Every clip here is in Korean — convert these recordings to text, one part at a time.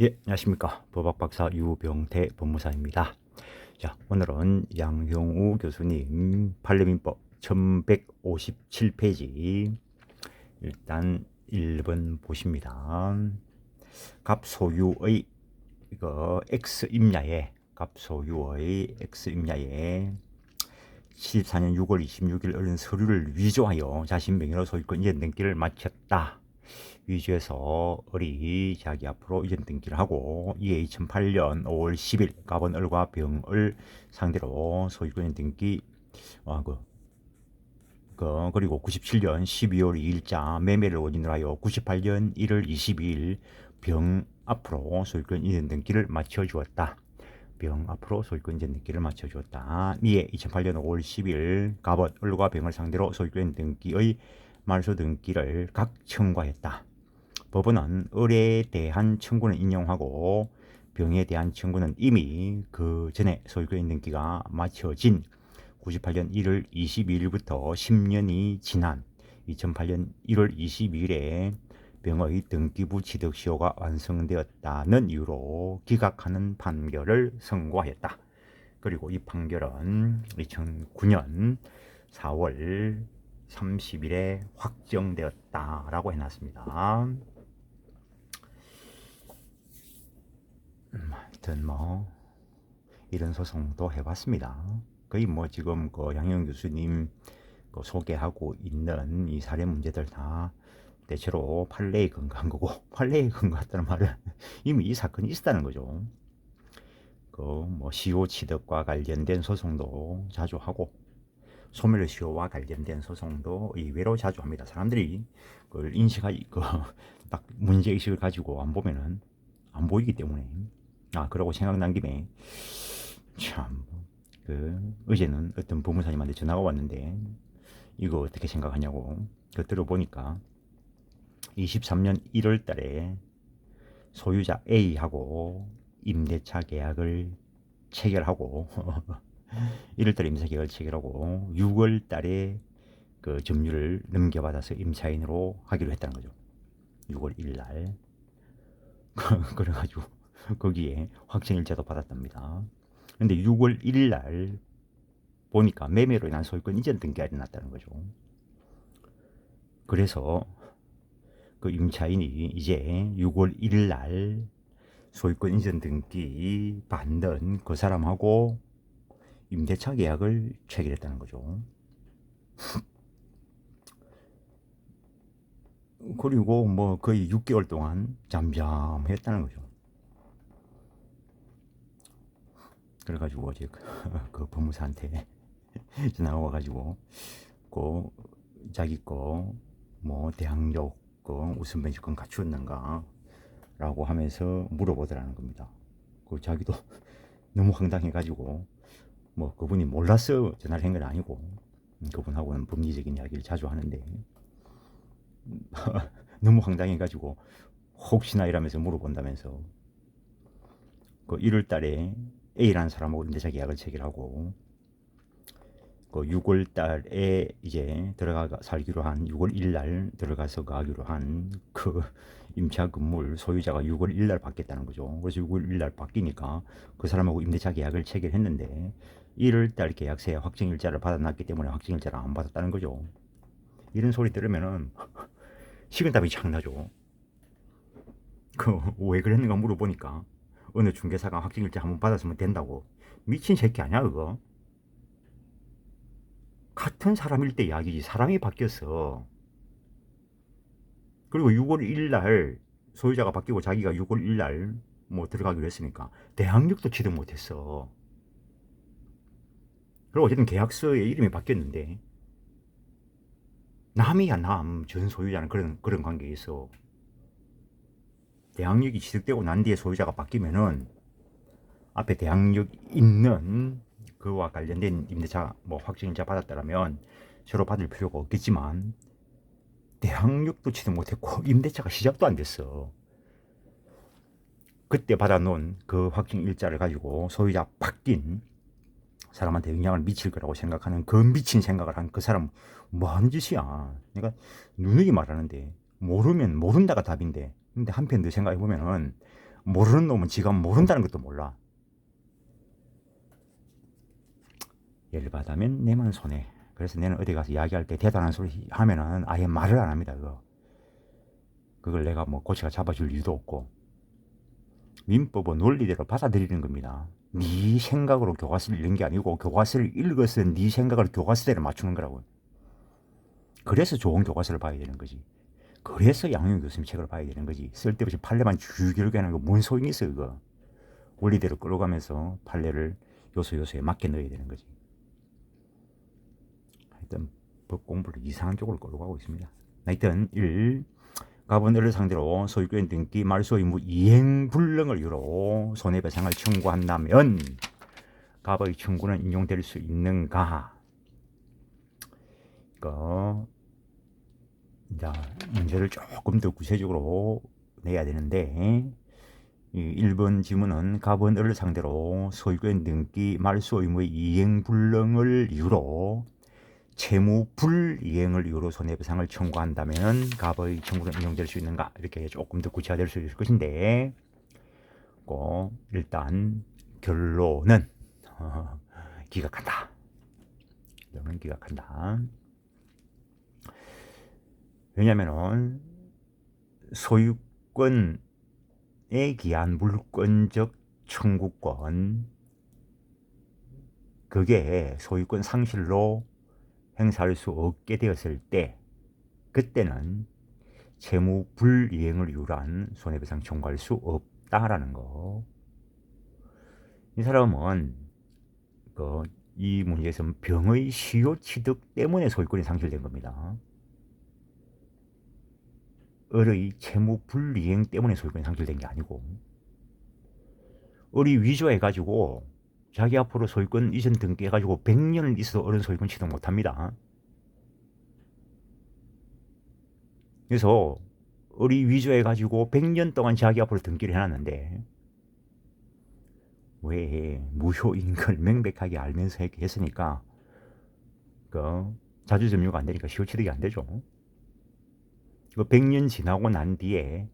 예, 안녕하십니까. 법학박사 유병태 법무사입니다. 자, 오늘은 양형우 교수님 판례민법 1157페이지 일단 1번 보십니다. 갑소유의 이거 X임야에 갑소유의 X임야에 74년 6월 26일 얻은 서류를 위조하여 자신 명의로 소유권 이전 등기를 마쳤다. 위조해서 을이 자기 앞으로 이전 등기를 하고 이에 2008년 5월 10일 갑은 을과 병을 상대로 소유권 등기 그리고 97년 12월 2일자 매매를 원인으로 하여 98년 1월 22일 병 앞으로 소유권 이전 등기를 마쳐 주었다. 병 앞으로 소유권 이전 등기를 마쳐 주었다. 이에 2008년 5월 10일 갑은 을과 병을 상대로 소유권 등기의 말소 등기를 각 청구하였다. 법원은 을에 대한 청구는 인용하고 병에 대한 청구는 이미 그 전에 소유권 등기가 마쳐진 98년 1월 22일부터 10년이 지난 2008년 1월 22일에 병의 등기부 취득시효가 완성되었다는 이유로 기각하는 판결을 선고하였다. 그리고 이 판결은 2009년 4월 30일에 확정되었다라고 해놨습니다. 하여튼 뭐 이런 소송도 해봤습니다. 거의 뭐 지금 그 양형 교수님 그 소개하고 있는 이 사례 문제들 다 대체로 판례에 근거한 거고 판례에 근거했다는 말은 이미 이 사건이 있었다는 거죠. 그 뭐 시효 취득과 관련된 소송도 자주 하고 소멸 시효와 관련된 소송도 의외로 자주 합니다. 사람들이 그걸 인식하기 딱 문제 의식을 가지고 안 보면은 안 보이기 때문에 그러고 생각난 김에 참 어제는 어떤 법무사님한테 전화가 왔는데 이거 어떻게 생각하냐고 들어보니까 23년 1월 달에 소유자 A하고 임대차 계약을 체결하고 1월 달에 임차 계약을 체결하고 6월 달에 그 점유를 넘겨받아서 임차인으로 하기로 했다는 거죠. 6월 1일 날. 그래가지고 거기에 확정일자도 받았답니다. 근데 6월 1일 날 보니까 매매로 인한 소유권 이전 등기가 일어났다는 거죠. 그래서 그 임차인이 이제 6월 1일 날 소유권 이전 등기 받는 그 사람하고 임대차 계약을 체결했다는 거죠. 그리고 뭐 거의 6개월 동안 잠잠했다는 거죠. 그래가지고 어제 그 법무사한테 전화가 와가지고 그 자기 거 뭐 대항력 웃음 변조권 갖추었는가 라고 하면서 물어보더라는 겁니다. 그 자기도 너무 황당해가지고 뭐 그분이 몰라서 전화를 한 건 아니고 그분하고는 법리적인 이야기를 자주 하는데 너무 황당해가지고 혹시나 이러면서 물어본다면서 그 1월 달에 A라는 사람하고 임대차 계약을 체결하고 그 6월 달에 이제 들어가 살기로 한 6월 1일 날 들어가서 가기로 한 그 임차 건물 소유자가 6월 1일 날 받겠다는 거죠. 그래서 6월 1일 날 바뀌니까 그 사람하고 임대차 계약을 체결했는데 1월 달 계약서에 확정일자를 받아놨기 때문에 확정일자를 안 받았다는 거죠. 이런 소리 들으면은 식은땀이 착 나죠. 그 왜 그랬는가 물어보니까 어느 중개사가 확정일자 한번 받았으면 된다고. 미친 새끼 아니야 그거? 같은 사람일 때 이야기지. 사람이 바뀌었어. 그리고 6월 1일 날 소유자가 바뀌고 자기가 6월 1일 날 뭐 들어가기로 했으니까 대항력도 취득 못했어. 그리고 어쨌든 계약서에 이름이 바뀌었는데 남이야 남. 전 소유자는 그런 관계에 있어. 대항력이 취득되고 난 뒤에 소유자가 바뀌면은 앞에 대항력 있는 그와 관련된 임대차 뭐 확정일자 받았다라면 서로 받을 필요가 없겠지만 대항력도 취득 못했고 임대차가 시작도 안 됐어. 그때 받아놓은 그 확정일자를 가지고 소유자 바뀐 사람한테 영향을 미칠 거라고 생각하는 그 미친 생각을 한 그 사람 뭐하는 짓이야. 그러니까 누누이 말하는데 모르면 모른다가 답인데 근데 한편 더 생각해 보면은 모르는 놈은 지가 모른다는 것도 몰라. 열받으면 내만 손해. 그래서 내는 어디 가서 이야기할 때 대단한 소리 하면은 아예 말을 안 합니다. 그걸 내가 뭐 고치가 잡아줄 이유도 없고, 민법은 논리대로 받아들이는 겁니다. 네 생각으로 교과서를 읽는 게 아니고 교과서를 읽어서 네 생각을 교과서대로 맞추는 거라고. 그래서 좋은 교과서를 봐야 되는 거지. 그래서 양용 교수님 책을 봐야 되는 거지. 쓸데없이 판례만 줄줄기 하는 거 뭔 소용이 있어 그거. 원리대로 끌어가면서 판례를 요소요소에 맞게 넣어야 되는 거지. 하여튼 법 공부를 이상한 쪽으로 끌어가고 있습니다. 하여튼 1. 가분을 상대로 소유권 등기 말소 의무 이행 불능을 이유로 손해배상을 청구한다면 갑의 청구는 인용될 수 있는가? 자, 문제를 조금 더 구체적으로 내야 되는데, 1번 지문은 갑은을 상대로 소유권 등기 말소 의무의 이행 불능을 이유로 채무 불이행을 이유로 손해배상을 청구한다면 갑의 청구는 인용될 수 있는가? 이렇게 조금 더 구체화될 수 있을 것인데, 일단 결론은 기각한다. 결론은 기각한다. 왜냐면은 소유권에 기한 물권적 청구권, 그게 소유권 상실로 행사할 수 없게 되었을 때, 그때는 채무 불이행을 이유로 한 손해배상 청구할 수 없다라는 거. 이 사람은 이 문제에서는 병의 시효 취득 때문에 소유권이 상실된 겁니다. 을의 채무 불이행 때문에 소유권이 상실된 게 아니고, 을이 위조해가지고 자기 앞으로 소유권 이전 등기해가지고 100년을 있어도 을은 소유권 취득 못합니다. 그래서 을이 위조해가지고 100년 동안 자기 앞으로 등기를 해놨는데 왜 무효인 걸 명백하게 알면서 했으니까 자주 점유가 안 되니까 시효 취득이 안 되죠. 100년 지나고 난 뒤에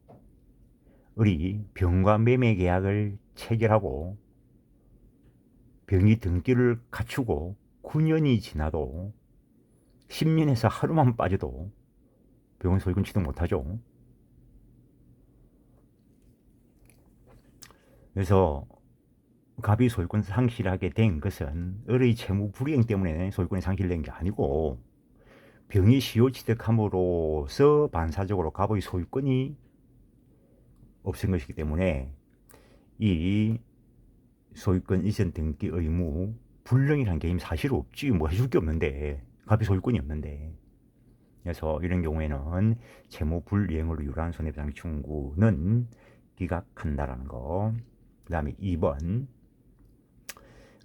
을이 병과 매매 계약을 체결하고 병이 등기를 갖추고 9년이 지나도 10년에서 하루만 빠져도 병은 소유권 취득 못하죠. 그래서 갑이 소유권 상실하게 된 것은 을의 채무 불이행 때문에 소유권이 상실된 게 아니고 병이 시효 취득함으로써 반사적으로 갑의 소유권이 없은 것이기 때문에 이 소유권 이전 등기 의무 불능이라는 게 사실 없지. 뭐 해줄 게 없는데, 갑이 소유권이 없는데. 그래서 이런 경우에는 채무 불이행으로 유한 손해배상 청구는 기각한다라는 거. 그 다음에 2번,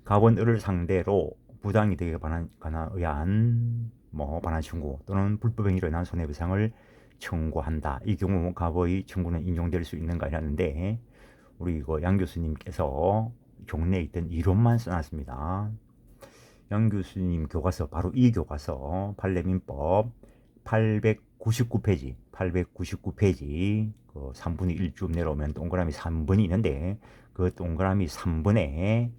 갑은 을을 상대로 부당이득에 의한 반환 청구 또는 불법행위로 인한 손해배상을 청구한다. 이 경우 갑의 청구는 인용될 수 있는가 하는데, 우리 양 교수님께서 종래에 있던 이론만 써놨습니다. 양 교수님 교과서, 바로 이 교과서 판례민법 899페이지 3분의 1쯤 내려오면 동그라미 3번이 있는데, 그 동그라미 3번에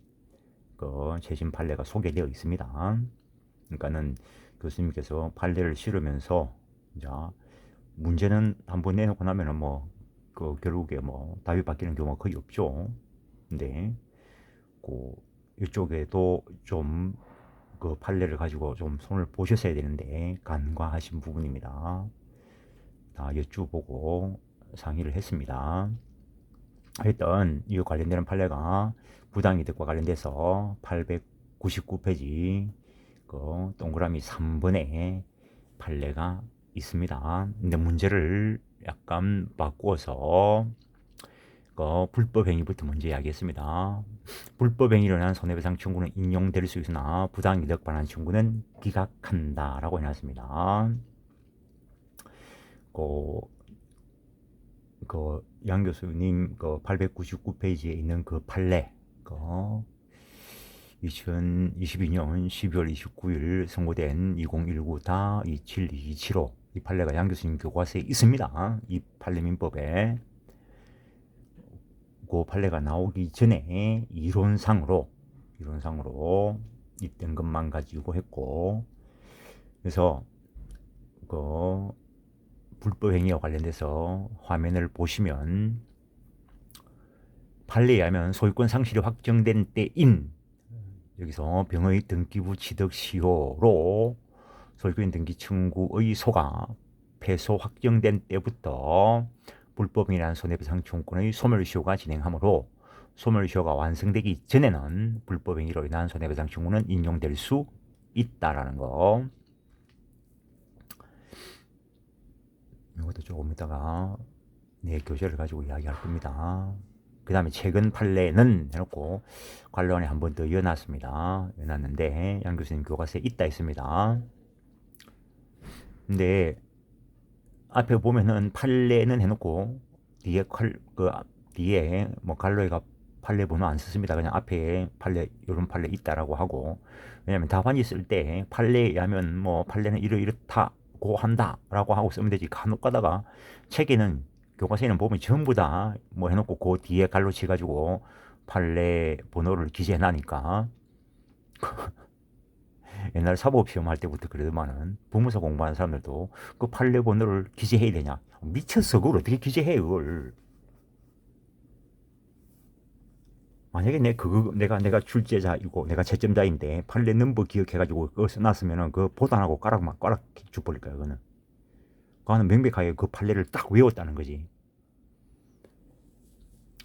최신 판례가 소개되어 있습니다. 그러니까는 교수님께서 판례를 실으면서, 자, 문제는 한번 내놓고 나면은 결국에 답이 바뀌는 경우가 거의 없죠. 근데 이쪽에도 좀 판례를 가지고 좀 손을 보셨어야 되는데 간과하신 부분입니다. 다 여쭈보고 상의를 했습니다. 하여튼 이 관련되는 판례가 부당이득과 관련돼서 899페이지 동그라미 3번에 판례가 있습니다. 근데 문제를 약간 바꾸어서 불법행위부터 먼저 이야기했습니다. 불법행위로 인한 손해배상 청구는 인용될 수 있으나 부당이득 반환 청구는 기각한다라고 해놨습니다. 양 교수님 899페이지에 있는 그 판례, 2022년 12월 29일 선고된 2019-27275 이 판례가 양 교수님 교과서에 있습니다. 이 판례민법에 그 판례가 나오기 전에 이론상으로 있던 것만 가지고 했고, 그래서 그 불법 행위와 관련돼서 화면을 보시면 판례에 의하면 소유권 상실이 확정된 때인, 여기서 병의 등기부 취득 시효로 소유권 등기 청구의 소가 패소 확정된 때부터 불법행위라는 손해배상 청구권의 소멸시효가 진행하므로 소멸시효가 완성되기 전에는 불법행위로 인한 손해배상 청구는 인용될 수 있다라는 거. 이것도 조금 이따가 내 교재를 가지고 이야기할 겁니다. 그 다음에 최근 판례는 해놓고 관련에 한 번 더 이어놨습니다. 양 교수님 교과서에 있다 했습니다. 근데 앞에 보면은 판례는 해놓고 뒤에 뭐 갈로이가 판례 번호 안 썼습니다. 그냥 앞에 판례, 이런 판례 있다라고 하고, 왜냐면 답안지 쓸 때 판례에 의하면 뭐 판례는 이렇다고 한다라고 하고 쓰면 되지, 간혹 가다가 책에는, 교과서에는 보면 전부 다 뭐 해놓고 그 뒤에 갈로 치가지고 판례 번호를 기재해 놔니까 옛날 사법시험 할 때부터 그러더만은 부문서 공부하는 사람들도 그 판례 번호를 기재해야 되냐, 미쳤어. 그걸 어떻게 기재해. 그걸 만약에 내가 출제자이고 내가 채점자인데 판례 넘버 기억해가지고 그거 써놨으면은 그 보단하고 까락 줘버릴 거야. 그거는 명백하게 그 판례를 딱 외웠다는 거지.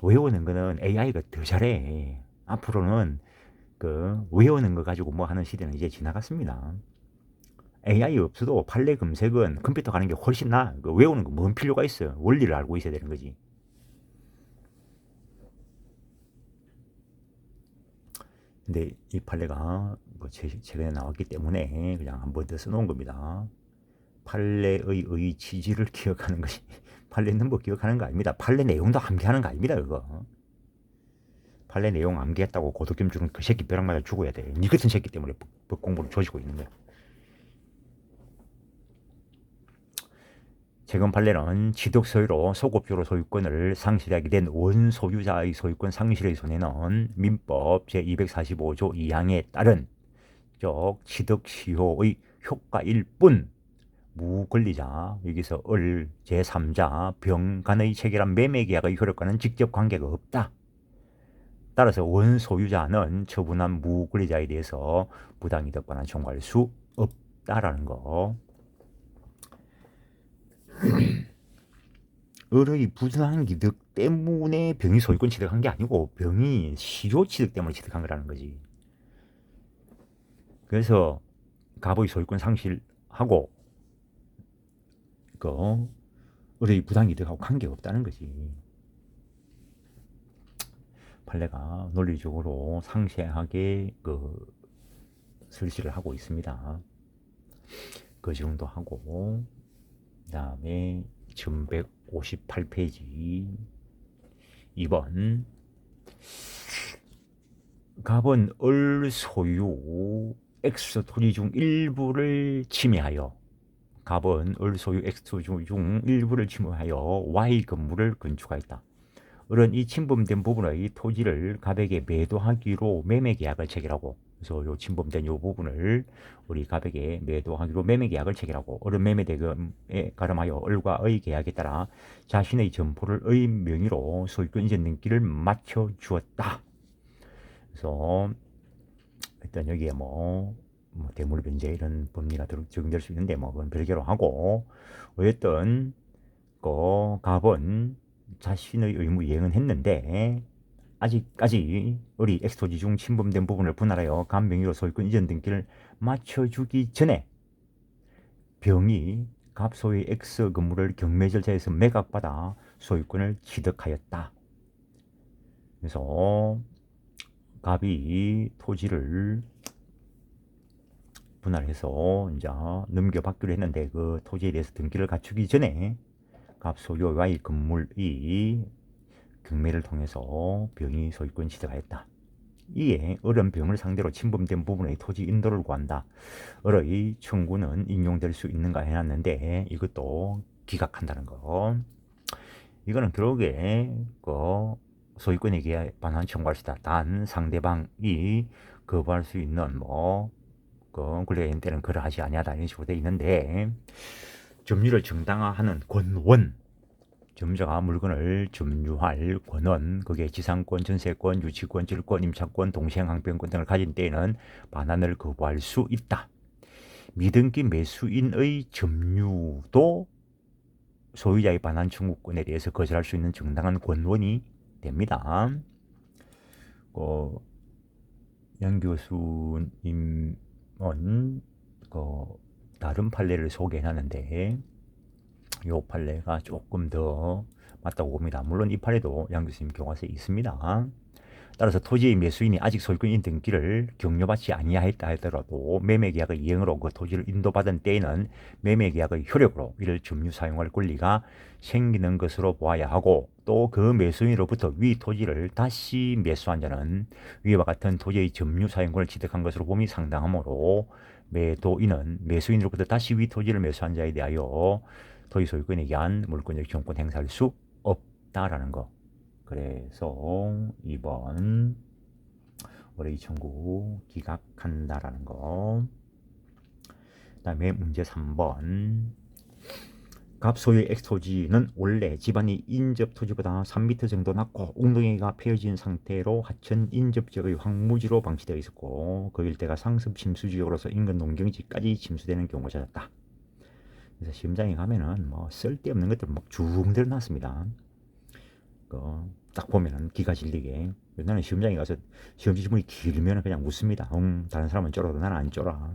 외우는 거는 AI가 더 잘해. 앞으로는 그 외우는 거 가지고 뭐 하는 시대는 이제 지나갔습니다. AI 없어도 판례 검색은 컴퓨터 가는 게 훨씬 나아. 그 외우는 거 뭔 필요가 있어요. 원리를 알고 있어야 되는 거지. 근데 이 판례가 뭐 최근에 나왔기 때문에 그냥 한 번 더 써놓은 겁니다. 판례의 취지를 기억하는 것이 판례 넘버 기억하는 거 아닙니다. 판례 내용도 암기하는 거 아닙니다. 그거 판례 내용 암기했다고 고독점 주는 그 새끼 벼락 맞아 죽어야 돼. 니 같은 새끼 때문에 법 공부를 조지고 있는 거야. 최근 판례는 취득 소유로 소급표로 소유권을 상실하게 된 원소유자의 소유권 상실의 손해는 민법 제245조 2항에 따른 취득 시효의 효과일 뿐 무권리자, 여기서 을 제3자 병 간의 체결한 매매계약의 효력과는 직접 관계가 없다. 따라서 원소유자는 처분한 무권리자에 대해서 부당이득권을 청구할 수 없다라는 거. 을의 부당한 이득 때문에 병이 소유권 취득한 게 아니고 병이 실효 취득 때문에 취득한 거라는 거지. 그래서 갑의 소유권 상실하고 을의 부당 이득하고 관계가 없다는 거지. 판례가 논리적으로 상세하게 설치를 하고 있습니다. 그 정도 하고, 그 다음에 1158페이지 2번, 갑은 을 소유 X 토지 중 일부를 침해하여 갑은 을 소유 X 토지 중 일부를 침해하여 Y 건물을 건축하였다. 을은 이 침범된 부분의 토지를 갑에게 매도하기로 매매계약을 체결하고, 그래서 요 침범된 요 부분을 우리 갑에게 매도하기로 매매계약을 체결하고, 을은 매매대금에 가름하여 을과의 계약에 따라 자신의 점포를 의 명의로 소유권 이전 등기를 맞춰 주었다. 그래서 일단 여기에 대물 변제 이런 법리가 적용될 수 있는데 그건 별개로 하고, 어쨌든 갑은 자신의 의무 이행은 했는데 아직까지 을이 X토지 중 침범된 부분을 분할하여 갑 명의로 소유권 이전 등기를 맞춰주기 전에 병이 갑 소유의 X 건물을 경매 절차에서 매각받아 소유권을 취득하였다. 그래서 갑이 토지를 분할해서 이제 넘겨받기로 했는데 그 토지에 대해서 등기를 갖추기 전에 갑 소유의 건물이 경매를 통해서 병이 소유권 취득하였다. 이에 을은 병을 상대로 침범된 부분의 토지 인도를 구한다. 을의 청구는 인용될 수 있는가 해놨는데 이것도 기각한다는 거. 이거는 결국에 소유권에게 반환 청구할 수 있다. 단 상대방이 거부할 수 있는 권리인 때는 그러하지 아니하다 이런 식으로 돼 있는데 점유를 정당화하는 권원 점유자가 물건을 점유할 권원, 그게 지상권, 전세권, 유치권, 질권, 임차권, 동시행항변권 등을 가진 때에는 반환을 거부할 수 있다. 미등기 매수인의 점유도 소유자의 반환 청구권에 대해서 거절할 수 있는 정당한 권원이 됩니다. 양 교수님은 다른 판례를 소개해놨는데 이 판례가 조금 더 맞다고 봅니다. 물론 이 판례도 양 교수님 교과서에 있습니다. 따라서 토지의 매수인이 아직 소유권 등기를 격려받지 아니하였다 하더라도 매매계약의 이행으로 그 토지를 인도받은 때에는 매매계약의 효력으로 이를 점유 사용할 권리가 생기는 것으로 보아야 하고 또 그 매수인으로부터 위 토지를 다시 매수한 자는 위와 같은 토지의 점유 사용권을 취득한 것으로 봄이 상당하므로 매도인은 매수인으로부터 다시 위 토지를 매수한 자에 대하여 토지 소유권에 의한 물권적 정권 행사할 수 없다라는 거. 그래서 2번 월의 청구 기각한다라는 거. 그 다음에 문제 3번 갑소유의 X토지는 원래 집안이 인접토지보다 3m 정도 낮고 웅덩이가 패여진 상태로 하천 인접지역의 황무지로 방치되어 있었고 그 일대가 상습 침수지역으로서 인근 농경지까지 침수되는 경우가 잦았다. 그래서 시험장에 가면은 쓸데없는 것들 막 쭉 드러났습니다. 딱 보면은 기가 질리게. 나는 시험장에 가서 시험 지문이 길면 그냥 웃습니다. 다른 사람은 쫄아도 나는 안 쫄아.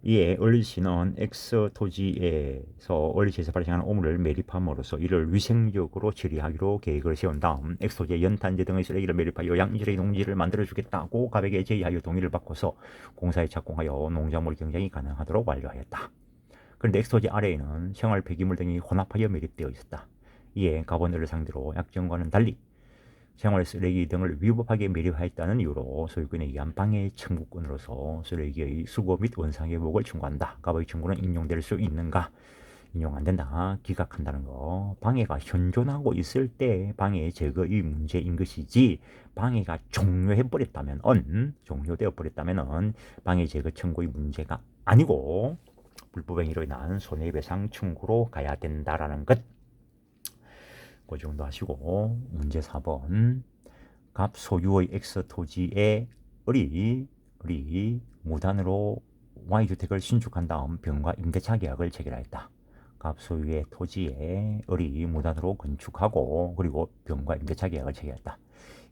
이에 을지는 X 토지에서 원리시에서 발생하는 오물을 매립함으로써 이를 위생적으로 처리하기로 계획을 세운 다음 X 토지의 연탄재 등의 쓰레기를 매립하여 양질의 농지를 만들어주겠다고 갑에게 제의하여 동의를 받고서 공사에 착공하여 농작물 경작이 가능하도록 완료하였다. 그런데 X 토지 아래에는 생활 폐기물 등이 혼합하여 매립되어 있었다. 이에 갑원을 상대로 약정과는 달리 생활 쓰레기 등을 위법하게 매립하였다는 이유로 소유권에 의한 방해 청구권으로서 쓰레기의 수거 및 원상 회복을 청구한다. 갑의 청구는 인용될 수 있는가? 인용 안 된다. 기각한다는 거. 방해가 현존하고 있을 때 방해 제거의 문제인 것이지 방해가 종료되어 버렸다면은 방해 제거 청구의 문제가 아니고 불법행위로 인한 손해배상 청구로 가야 된다라는 것. 그 정도 하시고 문제 4번 갑 소유의 X 토지에 을이 무단으로 Y주택을 신축한 다음 병과 임대차 계약을 체결하였다. 갑 소유의 토지에 을이 무단으로 건축하고 그리고 병과 임대차 계약을 체결했다.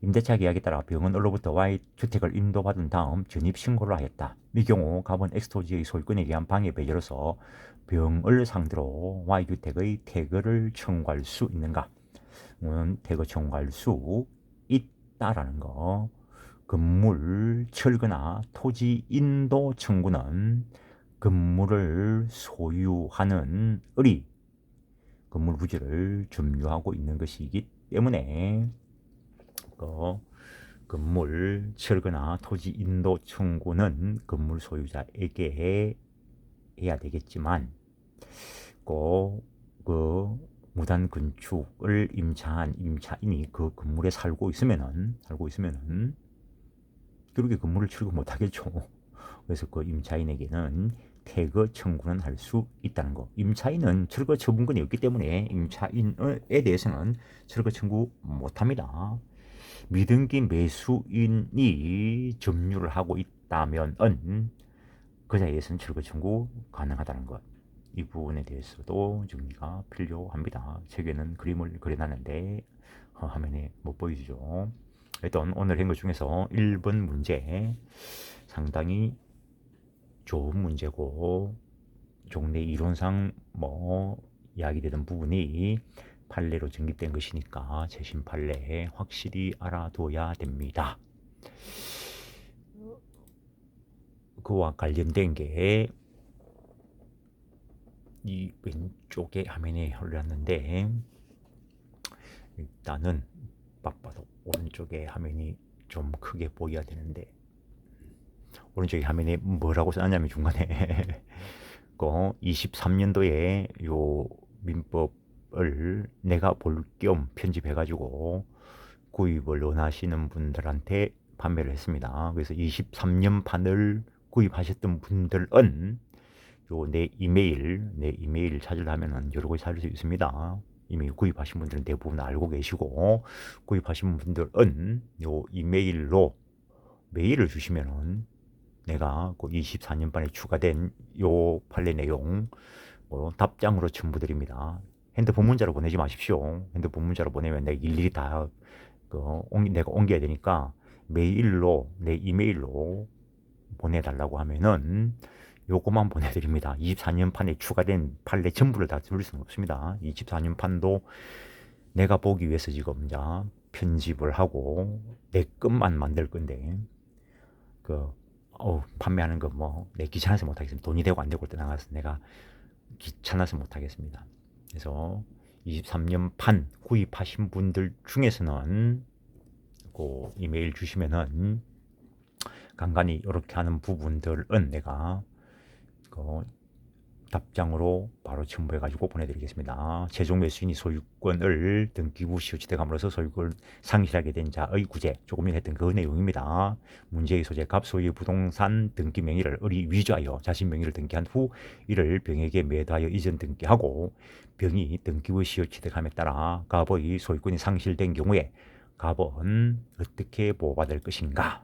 임대차 계약에 따라 병은 을로부터 Y주택을 인도받은 다음 전입신고를 하였다. 이 경우 갑은 X토지의 소유권에 의한 방해 배제로서 병을 상대로 Y주택의 퇴거를 청구할 수 있는가? 퇴거 청구할 수 있다라는 거. 건물 철거나 토지 인도 청구는 건물을 소유하는 을이 건물 부지를 점유하고 있는 것이기 때문에 건물 철거나 토지 인도 청구는 건물 소유자에게 해야 되겠지만 그 무단 건축을 임차한 임차인이 그 건물에 살고 있으면은 그렇게 건물을 철거 못 하겠죠. 그래서 그 임차인에게는 퇴거 청구는 할 수 있다는 거. 임차인은 철거 처분권이 없기 때문에 임차인에 대해서는 철거 청구 못 합니다. 미등기 매수인이 점유를 하고 있다면은 그 자리에서는 철거 청구 가능하다는 것. 이 부분에 대해서도 정리가 필요합니다. 책에는 그림을 그려놨는데 화면에 못 보이죠. 일단 오늘 한 것 중에서 1번 문제 상당히 좋은 문제고 종래 이론상 이야기되던 부분이 판례로 정립된 것이니까 재심 판례 확실히 알아둬야 됩니다. 그와 관련된 게 이 왼쪽에 화면에 올렸는데 일단은 바빠도 오른쪽에 화면이 좀 크게 보여야 되는데 오른쪽에 화면에 뭐라고 써놨냐면 중간에 23년도에 요 민법을 내가 볼 겸 편집해가지고 구입을 원하시는 분들한테 판매를 했습니다. 그래서 23년 판을 구입하셨던 분들은 요 내 이메일 찾으려면은 여러 가지 찾을 수 있습니다. 이미 구입하신 분들은 대부분 알고 계시고, 구입하신 분들은 요 이메일로 메일을 주시면은 내가 그 24년판에 추가된 요 판례 내용 답장으로 첨부 드립니다. 핸드폰 문자로 보내지 마십시오. 핸드폰 문자로 보내면 내가 일일이 다 내가 옮겨야 되니까 메일로, 내 이메일로 보내달라고 하면은 요거만 보내드립니다. 24년판에 추가된 판례 전부를 다 들을 수는 없습니다. 24년판도 내가 보기 위해서 지금 이제 편집을 하고 내 것만 만들 건데, 판매하는 거 내 귀찮아서 못하겠습니다. 돈이 되고 안 되고 떠나가서 내가 귀찮아서 못하겠습니다. 그래서 23년 판 구입하신 분들 중에서는 그 이메일 주시면은 간간히 이렇게 하는 부분들은 내가 답장으로 바로 첨부해가지고 보내드리겠습니다. 최종 매수인이 소유권을 등기부 시효취득함으로써 소유권을 상실하게 된 자의 구제, 조금 했던 그 내용입니다. 문제의 소재 값 소유의 부동산 등기 명의를 을이 위조하여 자신 명의를 등기한 후 이를 병에게 매도하여 이전 등기하고 병이 등기부 시효취득함에 따라 갑의 소유권이 상실된 경우에 갑은 어떻게 보호받을 것인가?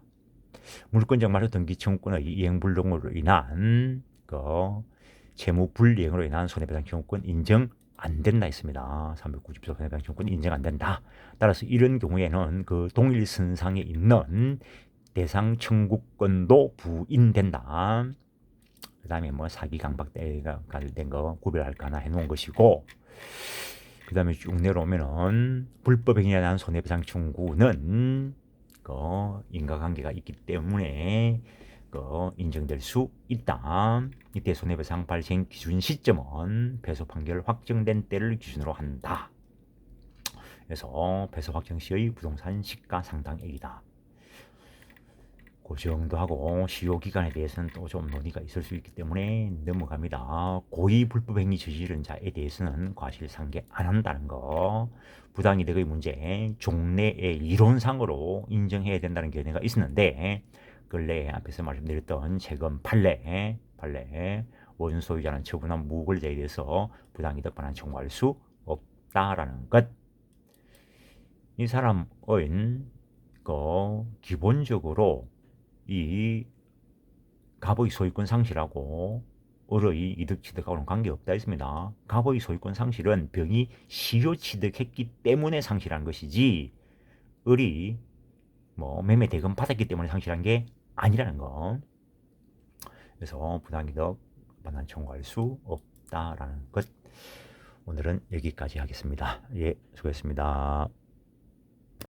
물권적 말소 등기 청구권의 이행불능으로 인한 채무 불이행으로 인한 손해배상 청구권 인정 안 된다 했습니다. 390조 손해배상 청구권 인정 안 된다. 따라서 이런 경우에는 그 동일선상에 있는 대상 청구권도 부인된다. 그 다음에 사기 강박대가 관련된 거 구별할까 하나 해놓은 것이고, 그 다음에 쭉 내려오면은 불법 행위에 대한 손해배상 청구는 인과관계가 있기 때문에 인정될 수 있다. 이때 손해배상 발생 기준 시점은 배소 판결 확정된 때를 기준으로 한다. 그래서 배소 확정 시의 부동산 시가 상당액이다. 그 정도 하고 시효 기간에 대해서는 또 좀 논의가 있을 수 있기 때문에 넘어갑니다. 고의 불법 행위 저지른 자에 대해서는 과실상계 안 한다는 거. 부당이득의 문제, 종래의 이론상으로 인정해야 된다는 견해가 있었는데, 근래 앞에서 말씀드렸던 채권 판례 원소유자는 처분한 무골자에 대해서 부당이득 반환 청구할 수 없다라는 것. 이 사람은 기본적으로 이 갑의 소유권 상실하고 을의 이득 취득하고는 관계없다 했습니다. 갑의 소유권 상실은 병이 시효 취득했기 때문에 상실한 것이지 을이 매매 대금 받았기 때문에 상실한 게 아니라는 거. 그래서 부당이득 반환 청구할 수 없다라는 것. 오늘은 여기까지 하겠습니다. 예, 수고했습니다.